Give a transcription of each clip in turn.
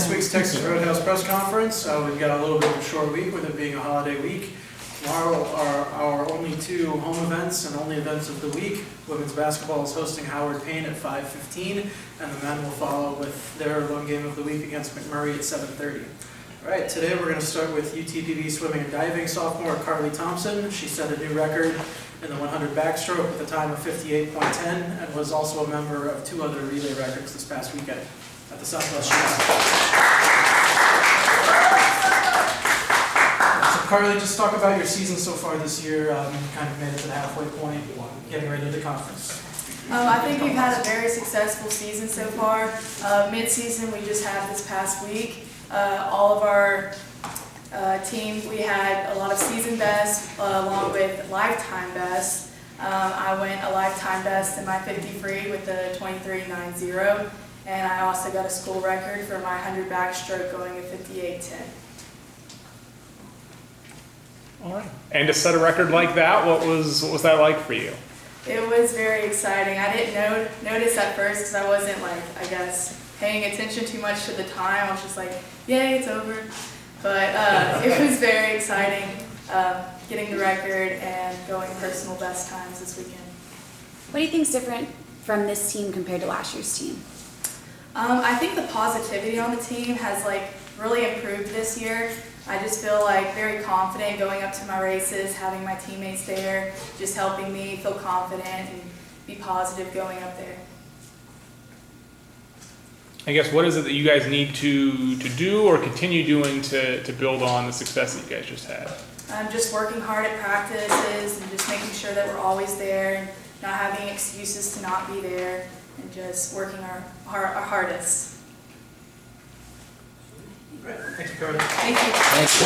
this week's Texas Roadhouse press conference. We've got a little bit of a short week with it being a holiday week. Tomorrow are our only two home events and only events of the week. Women's basketball is hosting Howard Payne at 5:15, and the men will follow with their one game of the week against McMurray at 7:30. All right, today we're going to start with UTPB swimming and diving sophomore Carly Thompson. She set a new record in the 100 backstroke with a time of 58.10 and was also a member of two other relay records this past weekend at the Southwest Shoot. So Carly, just talk about your season so far this year. You kind of made it to the halfway point, getting ready to the conference. I think we've had a very successful season so far. Mid-season we just had this past week. All of our team, we had a lot of season bests along with lifetime bests. I went a lifetime best in my 50 free with the 23.90, and I also got a school record for my 100 backstroke going at 58.10. All right. And to set a record like that, what was that like for you? It was very exciting. I didn't notice at first because I wasn't paying attention too much to the time. I was just like, yay, it's over. But it was very exciting getting the record and going personal best times this weekend. What do you think is different from this team compared to last year's team? I think the positivity on the team has really improved this year. I just feel very confident going up to my races, having my teammates there, just helping me feel confident and be positive going up there. I guess what is it that you guys need to do or continue doing to build on the success that you guys just had? I'm just working hard at practices and just making sure that we're always there and not having excuses to not be there and just working our hardest. Great. Thank you, Carly. Thank you. Thank you.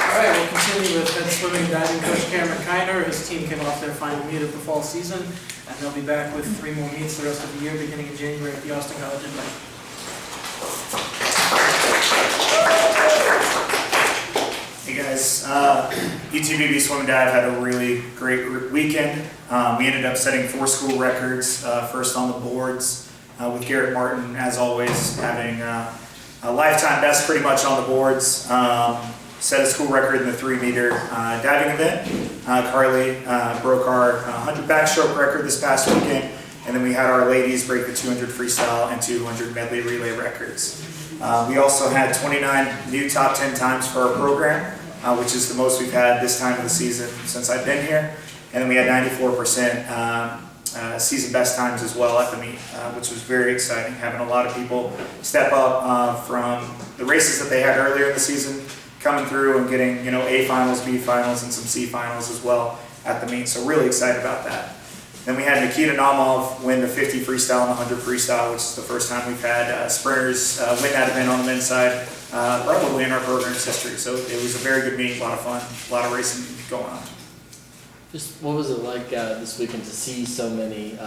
All right, we'll continue with head swimming and diving coach Cameron Kiner. His team came off their final meet of the fall season, and they'll be back with 3 more meets the rest of the year, beginning in January at the Austin College Invite. Hey guys, UTPB Swim and Dive had a really great weekend. We ended up setting 4 school records, first on the boards, with Garrett Martin, as always, having a lifetime best pretty much on the boards. Set a school record in the 3-meter diving event. Carly broke our 100 backstroke record this past weekend, and then we had our ladies break the 200 freestyle and 200 medley relay records. We also had 29 new top 10 times for our program, which is the most we've had this time of the season since I've been here. And then we had 94% season best times as well at the meet, which was very exciting, having a lot of people step up from the races that they had earlier in the season, coming through and getting A finals, B finals, and some C finals as well at the meet. So really excited about that. Then we had Nikita Naumov win the 50 freestyle and the 100 freestyle, which is the first time we've had sprinters win that event on the men's side, probably in our program's history. So it was a very good meet, a lot of fun, a lot of racing going on. Just what was it like this weekend to see so many,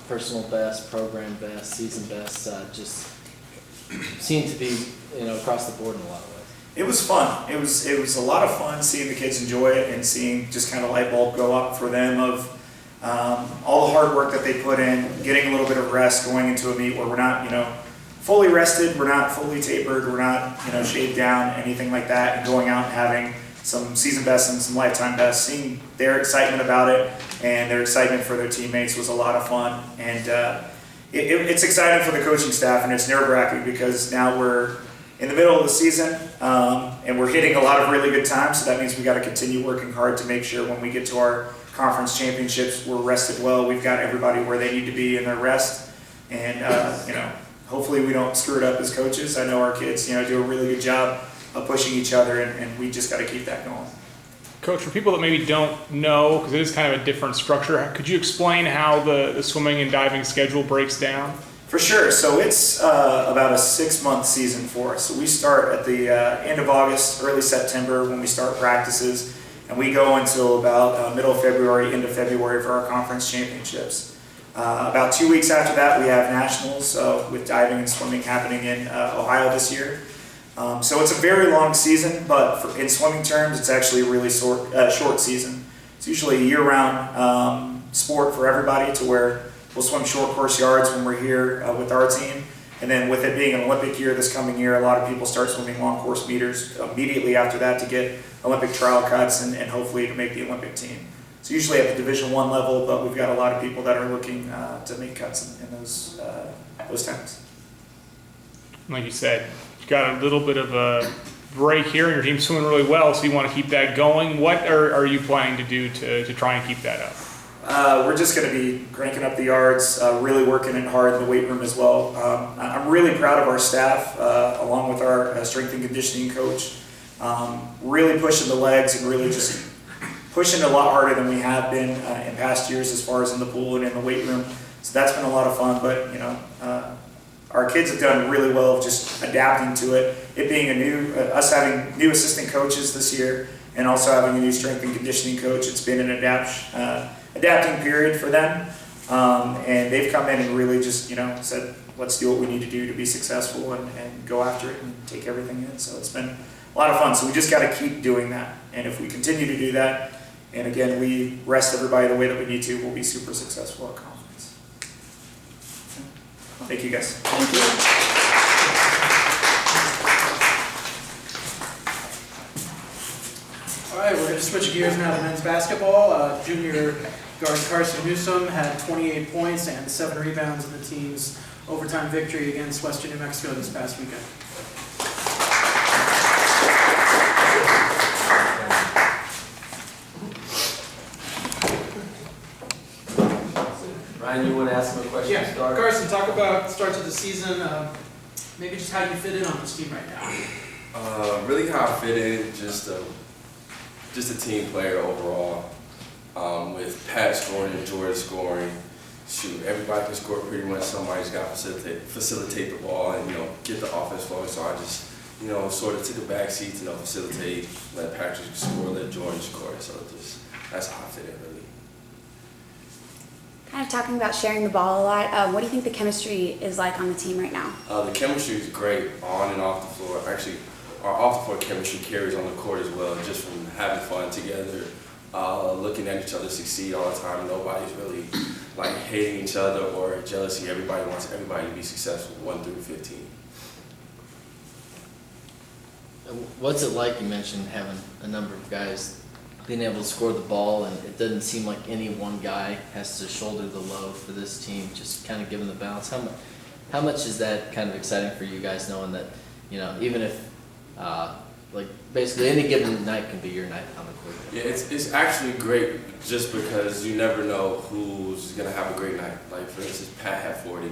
personal best, program best, season best, just seemed to be, across the board in a lot of ways. It was fun. It was a lot of fun seeing the kids enjoy it and seeing just kind of light bulb go up for them of all the hard work that they put in, getting a little bit of rest going into a meet where we're not, fully rested, we're not fully tapered, we're not, shaved down, anything like that, and going out and having some season bests and some lifetime bests, seeing their excitement about it and their excitement for their teammates was a lot of fun. And it's exciting for the coaching staff, and it's nerve-wracking because now we're in the middle of the season and we're hitting a lot of really good times, so that means we got to continue working hard to make sure when we get to our conference championships we're rested well, we've got everybody where they need to be in their rest, and hopefully we don't screw it up as coaches. I know our kids do a really good job of pushing each other, and we just got to keep that going. Coach, for people that maybe don't know, because it is kind of a different structure, could you explain how the swimming and diving schedule breaks down? For sure. So it's about a 6-month season for us. So we start at the end of August, early September when we start practices, and we go until about middle of February, end of February for our conference championships. About 2 weeks after that, we have nationals with diving and swimming happening in Ohio this year. So it's a very long season, but in swimming terms, it's actually a really short season. It's usually a year-round sport for everybody, to where we'll swim short course yards when we're here with our team, And then with it being an Olympic year this coming year, a lot of people start swimming long course meters immediately after that to get Olympic trial cuts and hopefully to make the Olympic team. So usually at the Division I level, but we've got a lot of people that are looking to make cuts in those times. Like you said, you got a little bit of a break here, and your team's swimming really well, so you want to keep that going. What are you planning to do to try and keep that up? We're just going to be cranking up the yards, really working it hard in the weight room as well. I'm really proud of our staff, along with our strength and conditioning coach. Really pushing the legs and really just pushing a lot harder than we have been in past years as far as in the pool and in the weight room. So that's been a lot of fun, but our kids have done really well of just adapting to it. It being us having new assistant coaches this year and also having a new strength and conditioning coach, it's been an adapting period for them. And they've come in and really just, said, let's do what we need to do to be successful and go after it and take everything in. So it's been a lot of fun. So we just got to keep doing that. And if we continue to do that, and again, we rest everybody the way that we need to, we'll be super successful at conference. Thank you, guys. Thank you. All right, we're going to switch gears now to men's basketball. Junior guard Carson Newsom had 28 points and 7 rebounds in the team's overtime victory against Western New Mexico this past weekend. Ryan, you want to ask him a question to start? Carson, talk about starts of the season, maybe just how you fit in on this team right now. Really how I fit in, just a team player overall. With Pat scoring and George scoring, shoot, everybody can score pretty much. Somebody's got to facilitate the ball and get the offense flowing. So I just sort of took a back seat to facilitate, let Patrick score, let George score. So that's how I fit in really. Kind of talking about sharing the ball a lot. What do you think the chemistry is like on the team right now? The chemistry is great on and off the floor. Actually, our off the floor chemistry carries on the court as well, just from having fun together, looking at each other succeed all the time. Nobody's really like hating each other or jealousy. Everybody wants everybody to be successful, 1 through 15. What's it like? You mentioned having a number of guys being able to score the ball, and it doesn't seem like any one guy has to shoulder the load for this team, just kind of given the balance. How much is that kind of exciting for you guys, knowing that, even if, like, basically any given night can be your night on the court? Yeah, it's actually great just because you never know who's going to have a great night. Like, for instance, Pat had 40.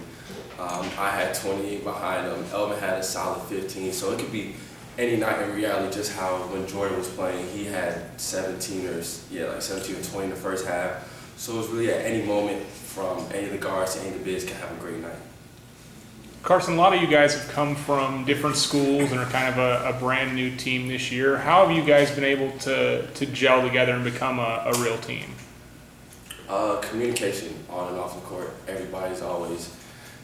I had 28 behind him. Elvin had a solid 15, so it could be any night in reality, just how when Jordan was playing, he had 17 or 20 in the first half. So it was really at any moment from any of the guards to any of the bigs can have a great night. Carson, a lot of you guys have come from different schools and are kind of a brand new team this year. How have you guys been able to gel together and become a real team? Communication on and off the court. Everybody's always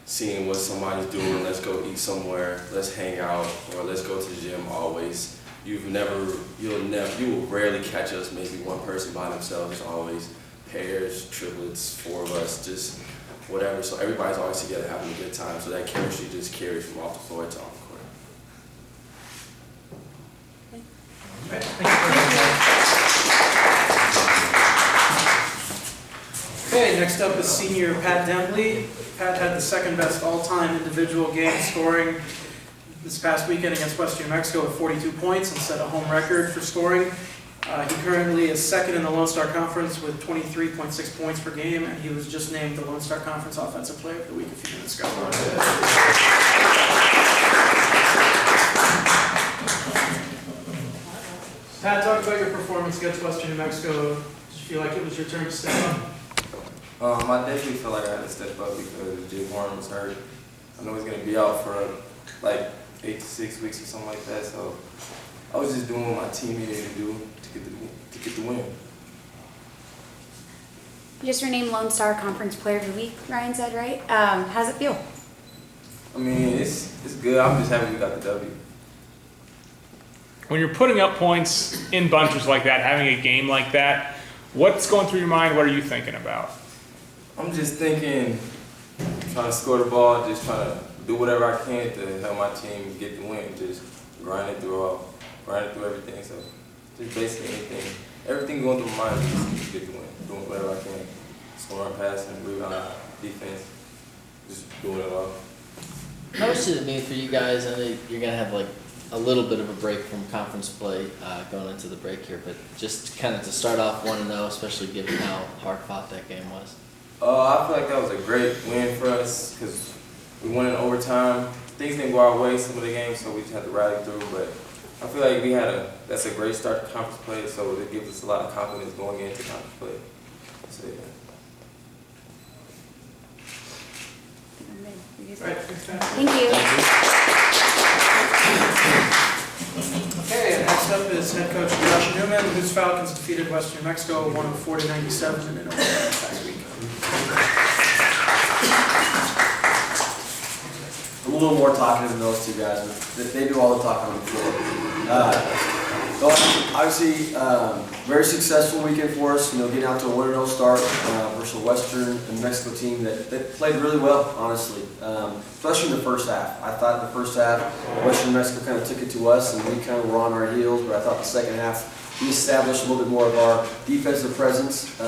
seeing what somebody's doing. Let's go eat somewhere. Let's hang out, or let's go to the gym. Always. You will rarely catch us. Maybe one person by themselves. It's always pairs, triplets, 4 of us, just whatever. So everybody's always together having a good time. So that chemistry just carries from off the floor to off the court. Okay, next up is senior Pat Dembley. Pat had the second best all-time individual game scoring this past weekend against Western New Mexico with 42 points and set a home record for scoring. He currently is second in the Lone Star Conference with 23.6 points per game, and he was just named the Lone Star Conference Offensive Player of the Week a few minutes ago. Pat, talk about your performance against Western New Mexico. Did you feel like it was your turn to step up? I definitely feel like I had to step up because Jim Horn was hurt. I know he's going to be out for like 8 to 6 weeks or something like that. So I was just doing what my team needed to do to get the win. You just were named Lone Star Conference Player of the Week, Ryan said, right? How does it feel? I mean, it's good. I'm just happy we got the W. When you're putting up points in bunches like that, having a game like that, what's going through your mind? What are you thinking about? I'm just thinking, trying to score the ball, just trying to do whatever I can to help my team get the win. Just grinding through everything. So just basically everything going through my mind is to get the win. Doing whatever I can, scoring, passing, rebounding, defense, just doing it all. How much did it mean for you guys? I know you're gonna have like a little bit of a break from conference play going into the break here, but just kind of to start off 1-0, especially given how hard fought that game was. I feel like that was a great win for us because we won in overtime. Things didn't go our way some of the games, so we just had to rally through. But I feel like that's a great start to conference play, so it gives us a lot of confidence going into conference play. So, yeah. All right, thanks, Pat. Thank you. Okay, and next up is head coach Josh Newman, whose Falcons defeated Western New Mexico 140-97 in overtime last week. I'm a little more talkative than those two guys, but they do all the talking on the floor. Well, obviously, very successful weekend for us. Getting out to a 1-0 start versus a Western New Mexico team that played really well, honestly, especially in the first half. I thought in the first half, Western New Mexico kind of took it to us, and we kind of were on our heels. But I thought the second half, we established a little bit more of our defensive presence.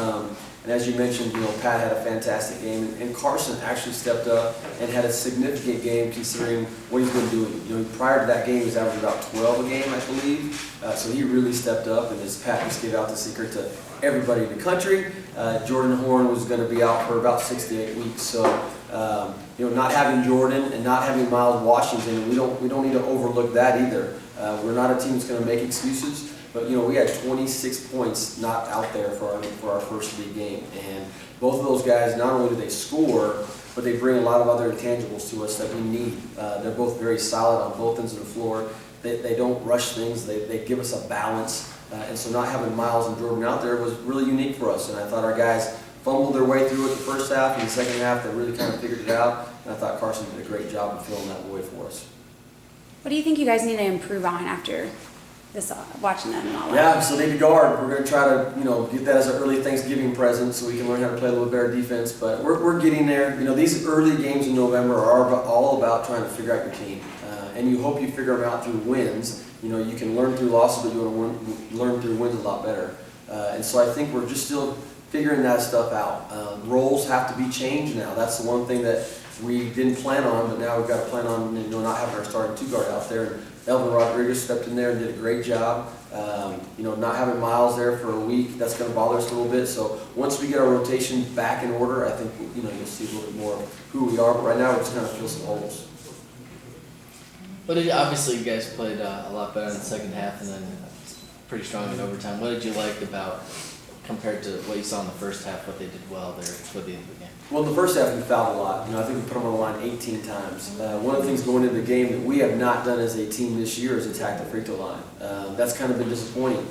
And as you mentioned, Pat had a fantastic game, and Carson actually stepped up and had a significant game considering what he's been doing. Prior to that game, he was averaging about 12 a game, I believe. So he really stepped up, and as Pat just gave out the secret to everybody in the country, Jordan Horn was going to be out for about 6 to 8 weeks. So, not having Jordan and not having Miles Washington, we don't need to overlook that either. We're not a team that's going to make excuses. But we had 26 points not out there for our first league game, and both of those guys, not only do they score, but they bring a lot of other intangibles to us that we need. They're both very solid on both ends of the floor. They don't rush things. They give us a balance, and so not having Miles and Jordan out there was really unique for us. And I thought our guys fumbled their way through it the first half, and the second half they really kind of figured it out. And I thought Carson did a great job of filling that void for us. What do you think you guys need to improve on after this, watching them and all that? Yeah, so they guard. We're going to try to, get that as an early Thanksgiving present so we can learn how to play a little better defense. But we're getting there. These early games in November are all about trying to figure out your team. And you hope you figure them out through wins. You can learn through losses, but you want to learn through wins a lot better. And so I think we're just still figuring that stuff out. Roles have to be changed now. That's the one thing that we didn't plan on, but now we've got to plan on not having our starting two guard out there. And Elvin Rodriguez stepped in there and did a great job. Not having Miles there for a week, that's going to bother us a little bit. So once we get our rotation back in order, I think you'll see a little bit more of who we are. But right now, we're just kind of fill some holes. But obviously, you guys played a lot better in the second half, and then pretty strong in overtime. What did you like about, compared to what you saw in the first half, what they did well there toward the end of the game? Well, in the first half, we fouled a lot. I think we put them on the line 18 times. One of the things going into the game that we have not done as a team this year is attack the free throw line. That's kind of been disappointing.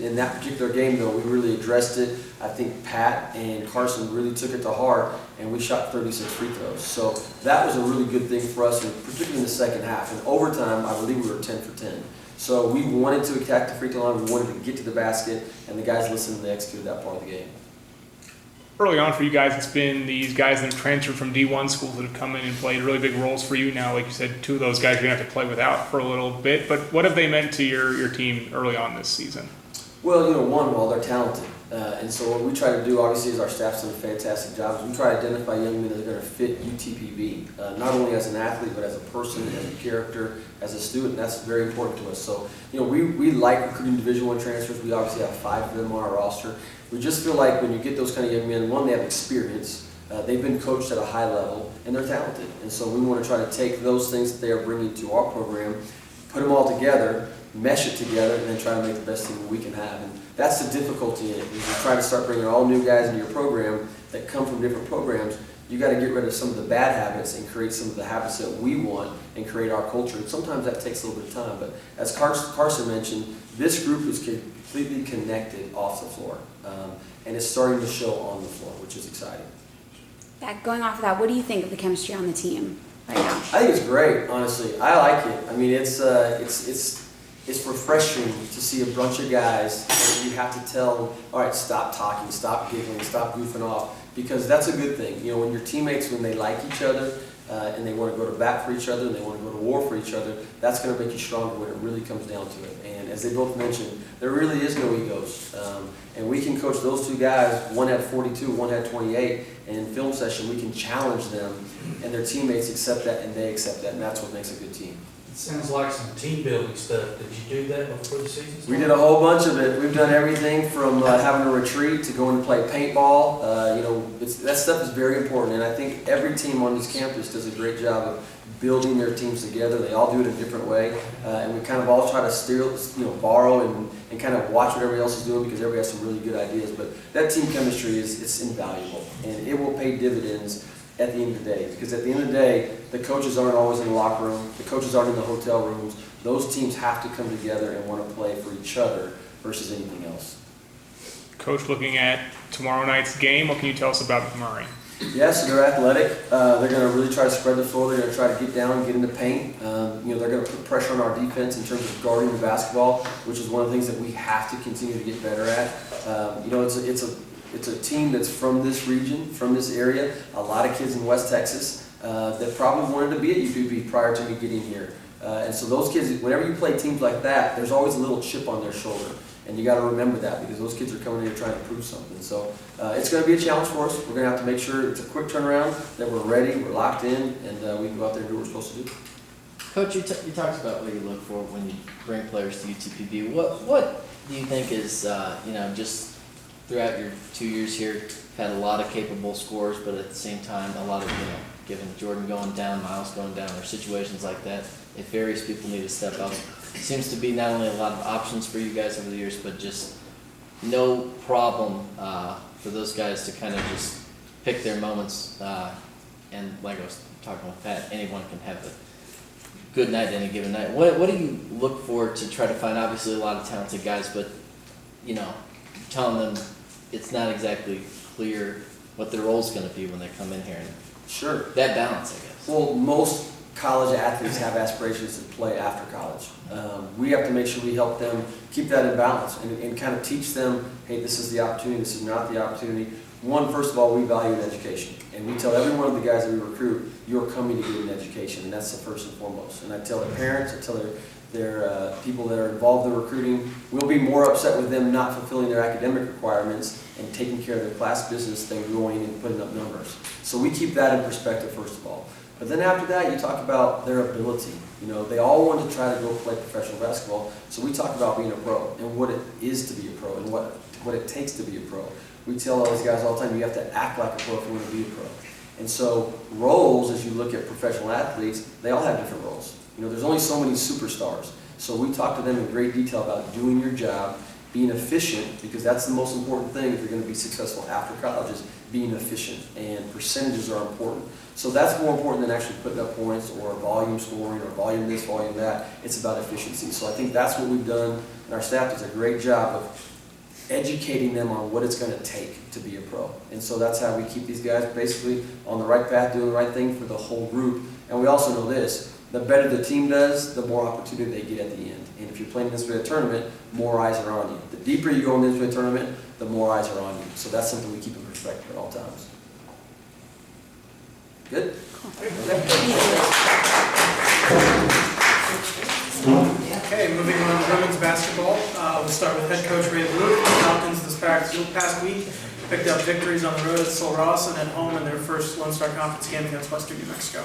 In that particular game, though, we really addressed it. I think Pat and Carson really took it to heart, and we shot 36 free throws. So that was a really good thing for us, and particularly in the second half. In overtime, I believe we were 10 for 10. So we wanted to attack the free throw line. We wanted to get to the basket, and the guys listened and they executed that part of the game. Early on for you guys, it's been these guys that have transferred from D1 schools that have come in and played really big roles for you now. Like you said, two of those guys you're going to have to play without for a little bit. But what have they meant to your team early on this season? Well, they're talented. And so what we try to do, obviously, is our staff's done a fantastic job, is we try to identify young men that are going to fit UTPB, not only as an athlete, but as a person, as a character, as a student. That's very important to us. So, we like recruiting Division I transfers. We obviously have 5 of them on our roster. We just feel like when you get those kind of young men, one, they have experience, they've been coached at a high level, and they're talented. And so we want to try to take those things that they are bringing to our program, put them all together, mesh it together, and then try to make the best team that we can have. And that's the difficulty in it. Is you try to start bringing all new guys into your program that come from different programs. You got to get rid of some of the bad habits and create some of the habits that we want and create our culture. And sometimes that takes a little bit of time. But as Carson mentioned, this group is completely connected off the floor. And it's starting to show on the floor, which is exciting. Yeah, going off of that, what do you think of the chemistry on the team right now? I think it's great, honestly. I like it. I mean, it's refreshing to see a bunch of guys that you have to tell, all right, stop talking, stop giggling, stop goofing off, because that's a good thing. When your teammates, when they like each other, and they want to go to bat for each other, and they want to go to war for each other, that's going to make you stronger when it really comes down to it. And as they both mentioned, there really is no egos. And we can coach those two guys, one had 42, one had 28, and in film session we can challenge them, and their teammates accept that, and they accept that, and that's what makes a good team. It sounds like some team building stuff. Did you do that before the season started? We did a whole bunch of it. We've done everything from having a retreat to going to play paintball. That stuff is very important, and I think every team on this campus does a great job of building their teams together. They all do it a different way, and we kind of all try to steer, borrow and kind of watch what everybody else is doing because everybody has some really good ideas. But that team chemistry it's invaluable, and it will pay dividends at the end of the day. Because at the end of the day, the coaches aren't always in the locker room. The coaches aren't in the hotel rooms. Those teams have to come together and want to play for each other versus anything else. Coach, looking at tomorrow night's game, what can you tell us about Murray? Yes, they're athletic. They're going to really try to spread the floor. They're going to try to get down and get into paint. They're going to put pressure on our defense in terms of guarding the basketball, which is one of the things that we have to continue to get better at. It's a team that's from this region, from this area. A lot of kids in West Texas that probably wanted to be at UPB prior to me getting here. And so those kids, whenever you play teams like that, there's always a little chip on their shoulder. And you got to remember that because those kids are coming in here trying to prove something. So it's going to be a challenge for us. We're going to have to make sure it's a quick turnaround, that we're ready, we're locked in, and we can go out there and do what we're supposed to do. Coach, you talked about what you look for when you bring players to UTPB. What do you think is, just throughout your 2 years here, had a lot of capable scorers, but at the same time, a lot of, given Jordan going down, Miles going down, or situations like that, if various people need to step up. It seems to be not only a lot of options for you guys over the years, but just no problem for those guys to kind of just pick their moments. And like I was talking with Pat, anyone can have a good night any given night. What do you look for to try to find, obviously a lot of talented guys, but telling them it's not exactly clear what their role's going to be when they come in here. And sure. That balance, I guess. Well, most college athletes have aspirations to play after college. We have to make sure we help them keep that in balance and kind of teach them, hey, this is the opportunity, this is not the opportunity. One, first of all, we value an education. And we tell every one of the guys that we recruit, you're coming to get an education, and that's the first and foremost. And I tell their parents, I tell their people that are involved in recruiting, we'll be more upset with them not fulfilling their academic requirements and taking care of their class business than going and putting up numbers. So we keep that in perspective, first of all. But then after that, you talk about their ability. They all want to try to go play professional basketball. So we talk about being a pro and what it is to be a pro and what it takes to be a pro. We tell all these guys all the time, you have to act like a pro if you want to be a pro. And so roles, as you look at professional athletes, they all have different roles. There's only so many superstars. So we talk to them in great detail about doing your job, being efficient, because that's the most important thing if you're going to be successful after college is being efficient. And percentages are important. So that's more important than actually putting up points or volume scoring or volume this, volume that. It's about efficiency. So I think that's what we've done, and our staff does a great job of educating them on what it's going to take to be a pro. And so that's how we keep these guys basically on the right path, doing the right thing for the whole group. And we also know this, the better the team does, the more opportunity they get at the end. And if you're playing this way a tournament, more eyes are on you. The deeper you go in this way a tournament, the more eyes are on you. So that's something we keep in perspective at all times. Good? Okay, moving on to women's basketball. We'll start with head coach Ray Blue. The Falcons this past week picked up victories on the road at Sul Ross and at home in their first Lone Star Conference game against Western New Mexico.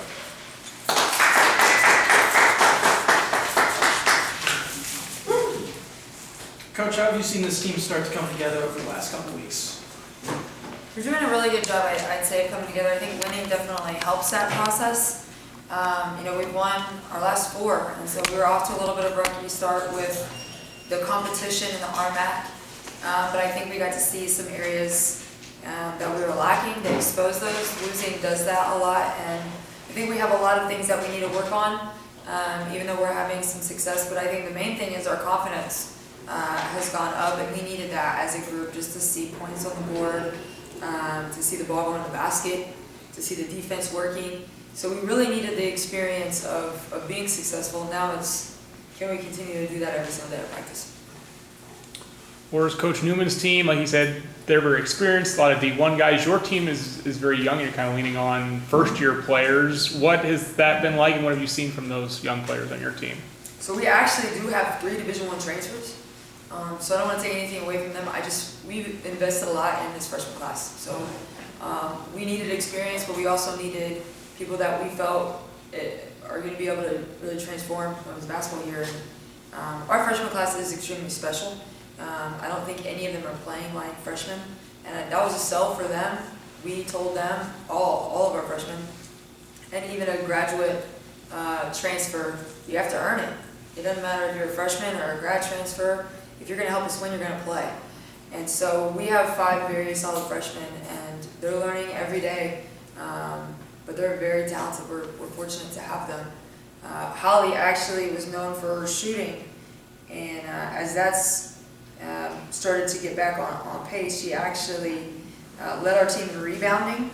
Coach, how have you seen this team start to come together over the last couple of weeks? We're doing a really good job, I'd say, of coming together. I think winning definitely helps that process. We've won our last 4, and so we were off to a little bit of a rocky start with the competition and the RMAC. But I think we got to see some areas that we were lacking. They exposed those. Losing does that a lot, and I think we have a lot of things that we need to work on, even though we're having some success. But I think the main thing is our confidence has gone up, and we needed that as a group just to see points on the board, to see the ball go in the basket, to see the defense working. So we really needed the experience of being successful. Now it's, can we continue to do that every single day of practice? Whereas Coach Newman's team, like he said, they're very experienced, a lot of D1 guys. Your team is very young. You're kind of leaning on first-year players. What has that been like, and what have you seen from those young players on your team? So we actually do have 3 Division I transfers. So I don't want to take anything away from them. We've invested a lot in this freshman class. So we needed experience, but we also needed people that we felt are going to be able to really transform this basketball year. Our freshman class is extremely special. I don't think any of them are playing like freshmen, and that was a sell for them. We told them, all of our freshmen, and even a graduate transfer, you have to earn it. It doesn't matter if you're a freshman or a grad transfer. If you're going to help us win, you're going to play. And so we have 5 very solid freshmen, and they're learning every day, but they're very talented. We're fortunate to have them. Holly actually was known for her shooting, and as that's started to get back on pace, she actually led our team in rebounding,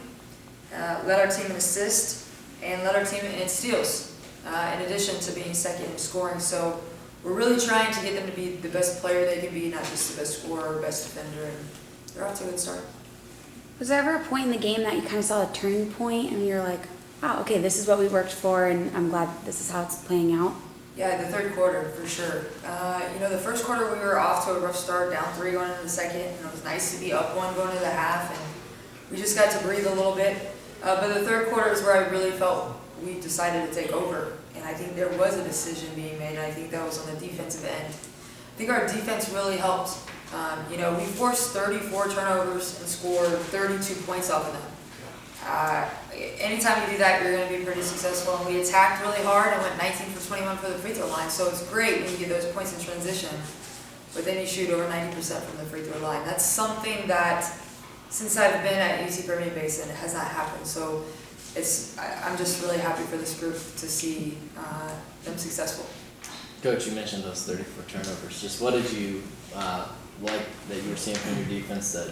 led our team in assist, and led our team in steals, in addition to being second in scoring. So we're really trying to get them to be the best player they can be, not just the best scorer or best defender, and they're off to a good start. Was there ever a point in the game that you kind of saw a turning point and you're like, wow, okay, this is what we worked for and I'm glad this is how it's playing out? Yeah, the third quarter, for sure. The first quarter we were off to a rough start, down 3 going into the second, and it was nice to be up 1 going into the half, and we just got to breathe a little bit. But the third quarter is where I really felt we decided to take over, and I think there was a decision being made, and I think that was on the defensive end. I think our defense really helped. We forced 34 turnovers and scored 32 points off of them. Anytime you do that, you're going to be pretty successful. And we attacked really hard and went 19 for 21 for the free throw line. So it's great when you get those points in transition, but then you shoot over 90% from the free throw line. That's something that, since I've been at UC Permian Basin, it has not happened. So I'm just really happy for this group to see them successful. Coach, you mentioned those 34 turnovers. Just what did you like that you were seeing from your defense that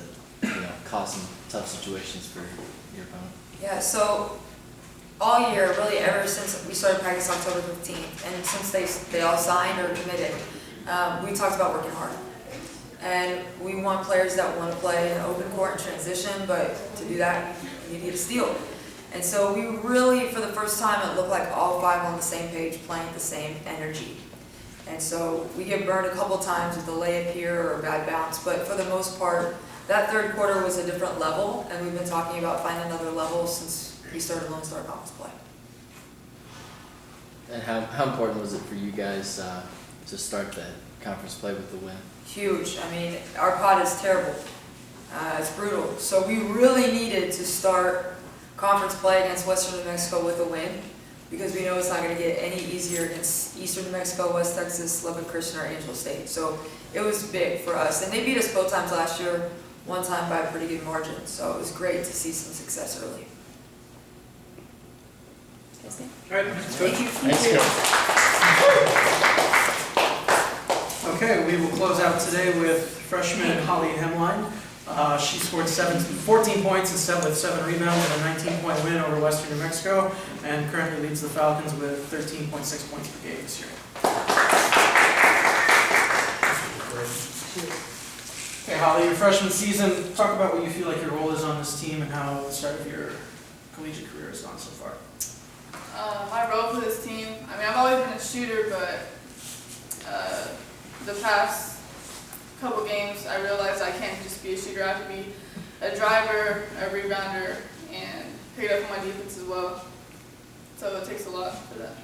caused some tough situations for your opponent? Yeah, so all year, really ever since we started practice October 15th, and since they all signed or committed, we talked about working hard. And we want players that want to play in open court and transition, but to do that, you need a steal. And so we really, for the first time, it looked like all 5 on the same page, playing the same energy. And so we get burned a couple times with a layup here or a bad bounce, but for the most part, that third quarter was a different level, and we've been talking about finding another level since we started Lone Star Conference play. And how important was it for you guys to start that conference play with the win? Huge. I mean, our pod is terrible. It's brutal. So we really needed to start conference play against Western New Mexico with a win, because we know it's not going to get any easier against Eastern New Mexico, West Texas, Lubbock Christian, or Angel State. So it was big for us. And they beat us both times last year, one time by a pretty good margin. So it was great to see some success early. All right, Thank you. Thanks, Coach. Okay, we will close out today with freshman Holly Hemline. She scored 14 points with 7 rebounds and a 19-point win over Western New Mexico, and currently leads the Falcons with 13.6 points per game this year. Okay, Holly, your freshman season, talk about what you feel like your role is on this team and how the start of your collegiate career has gone so far. My role for this team, I've always been a shooter, but the past couple games I realized I can't just be a shooter. I have to be a driver, a rebounder, and pick it up on my defense as well. So it takes a lot for that.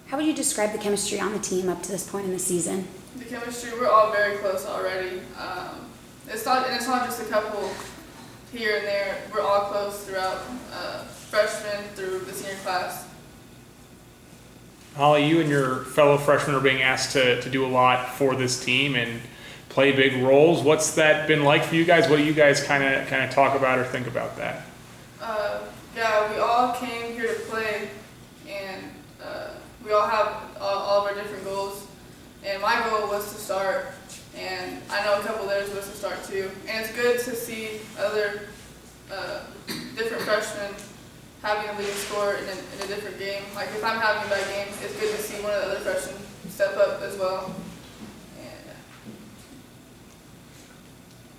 How would you describe the chemistry on the team up to this point in the season? The chemistry, we're all very close already. It's not just a couple here and there. We're all close throughout freshmen through the senior class. Holly, you and your fellow freshmen are being asked to do a lot for this team and play big roles. What's that been like for you guys? What do you guys kind of talk about or think about that? Yeah, we all came here to play, and we all have all of our different goals. And my goal was to start, and I know a couple of theirs was to start too. And it's good to see other different freshmen having a leading scorer in a different game. Like if I'm having a bad game, it's good to see one of the other freshmen step up as well. And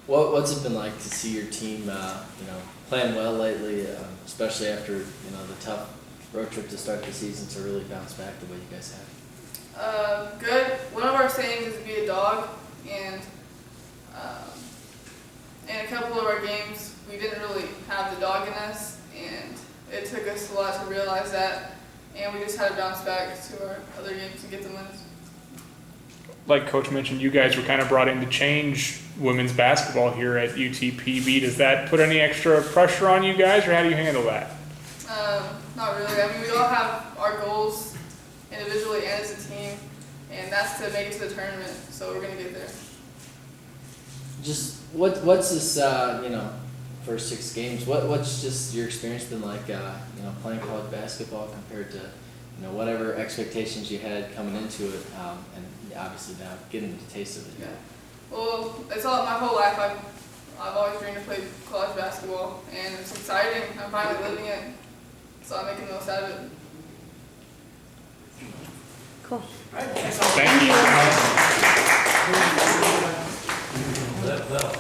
What's it been like to see your team, playing well lately, especially after, the tough road trip to start the season to really bounce back the way you guys have? Good. One of our sayings is be a dog, and in a couple of our games, we didn't really have the dog in us, and it took us a lot to realize that, and we just had to bounce back to our other games and get the wins. Like Coach mentioned, you guys were kind of brought in to change women's basketball here at UTPB. Does that put any extra pressure on you guys, or how do you handle that? Not really. I mean, we all have our goals individually and as a team, and that's to make it to the tournament, so we're going to get there. Just what's this first 6 games? What's just your experience been like playing college basketball compared to whatever expectations you had coming into it, and obviously now getting the taste of it. Yeah. Well, it's all my whole life. I've always dreamed to play college basketball, and it's exciting. I'm finally living it, so I'm making the most out of it. Cool. All right, thanks all. Thank you. Well,